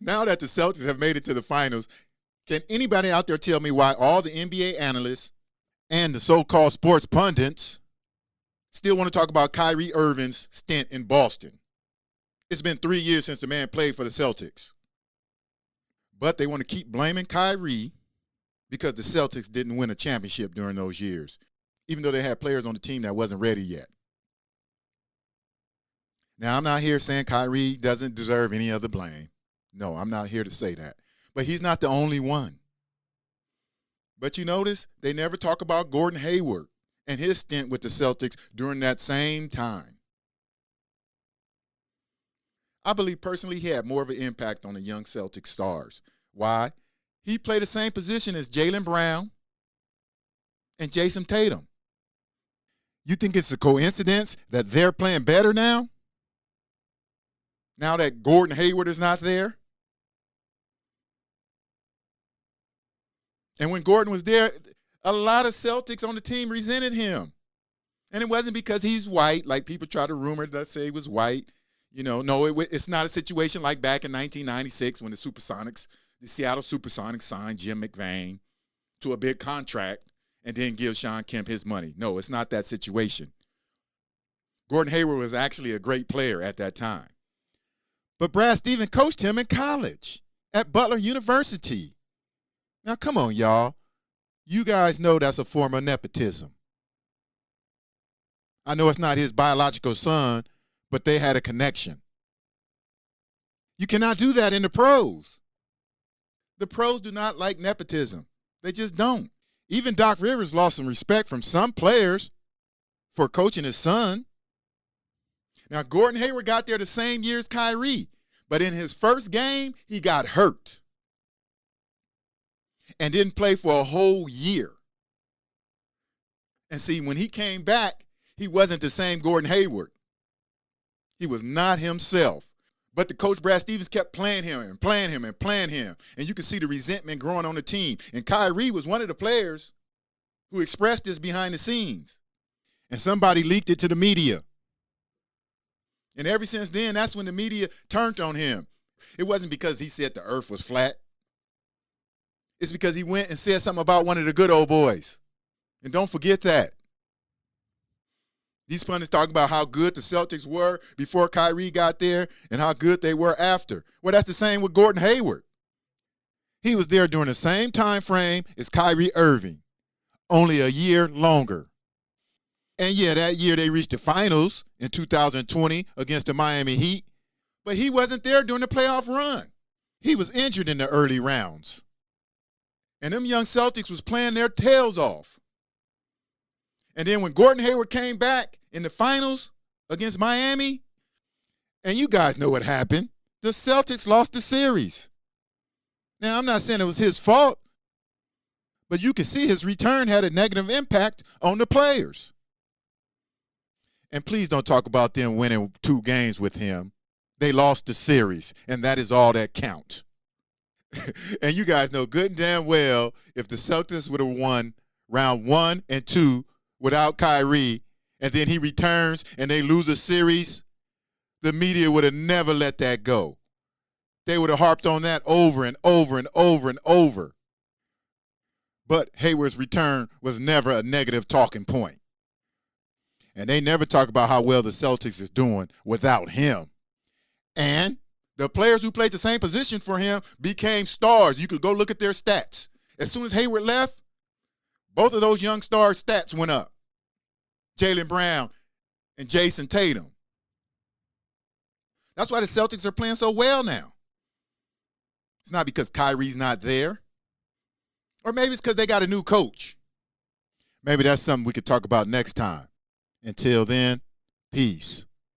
Now that the Celtics have made it to the finals, can anybody out there tell me why all the NBA analysts and the so-called sports pundits still want to talk about Kyrie Irving's stint in Boston? It's been 3 years since the man played for the Celtics. But they want to keep blaming Kyrie because the Celtics didn't win a championship during those years, even though they had players on the team that wasn't ready yet. Now, I'm not here saying Kyrie doesn't deserve any of the blame. No, I'm not here to say that. But he's not the only one. But you notice they never talk about Gordon Hayward and his stint with the Celtics during that same time. I believe personally he had more of an impact on the young Celtic stars. Why? He played the same position as Jaylen Brown and Jason Tatum. You think it's a coincidence that they're playing better now? Now that Gordon Hayward is not there? And when Gordon was there, a lot of Celtics on the team resented him. And it wasn't because he's white, like people try to rumor that say he was white. You know, no, it's not a situation like back in 1996 when the Seattle Supersonics signed Jim McVane to a big contract and then give Sean Kemp his money. No, it's not that situation. Gordon Hayward was actually a great player at that time. But Brad Stevens coached him in college at Butler University. Now, come on, y'all. You guys know that's a form of nepotism. I know it's not his biological son, but they had a connection. You cannot do that in the pros. The pros do not like nepotism. They just don't. Even Doc Rivers lost some respect from some players for coaching his son. Now, Gordon Hayward got there the same year as Kyrie, but in his first game, he got hurt and didn't play for a whole year. And see, when he came back, he wasn't the same Gordon Hayward. He was not himself. But the coach, Brad Stevens, kept playing him and playing him and playing him. And you could see the resentment growing on the team. And Kyrie was one of the players who expressed this behind the scenes. And somebody leaked it to the media. And ever since then, that's when the media turned on him. It wasn't because he said the earth was flat. It's because he went and said something about one of the good old boys. And don't forget that. These pundits talk about how good the Celtics were before Kyrie got there and how good they were after. Well, that's the same with Gordon Hayward. He was there during the same time frame as Kyrie Irving, only a year longer. And yeah, that year they reached the finals in 2020 against the Miami Heat, but he wasn't there during the playoff run. He was injured in the early rounds. And them young Celtics was playing their tails off. And then when Gordon Hayward came back in the finals against Miami, and you guys know what happened, the Celtics lost the series. Now, I'm not saying it was his fault, but you can see his return had a negative impact on the players. And please don't talk about them winning 2 games with him. They lost the series, and that is all that counts. And you guys know good and damn well if the Celtics would have won round 1 and 2 without Kyrie, and then he returns and they lose a series, the media would have never let that go. They would have harped on that over and over and over and over. But Hayward's return was never a negative talking point. And they never talk about how well the Celtics is doing without him. And the players who played the same position for him became stars. You could go look at their stats. As soon as Hayward left, both of those young stars' stats went up. Jaylen Brown and Jason Tatum. That's why the Celtics are playing so well now. It's not because Kyrie's not there. Or maybe it's because they got a new coach. Maybe that's something we could talk about next time. Until then, peace.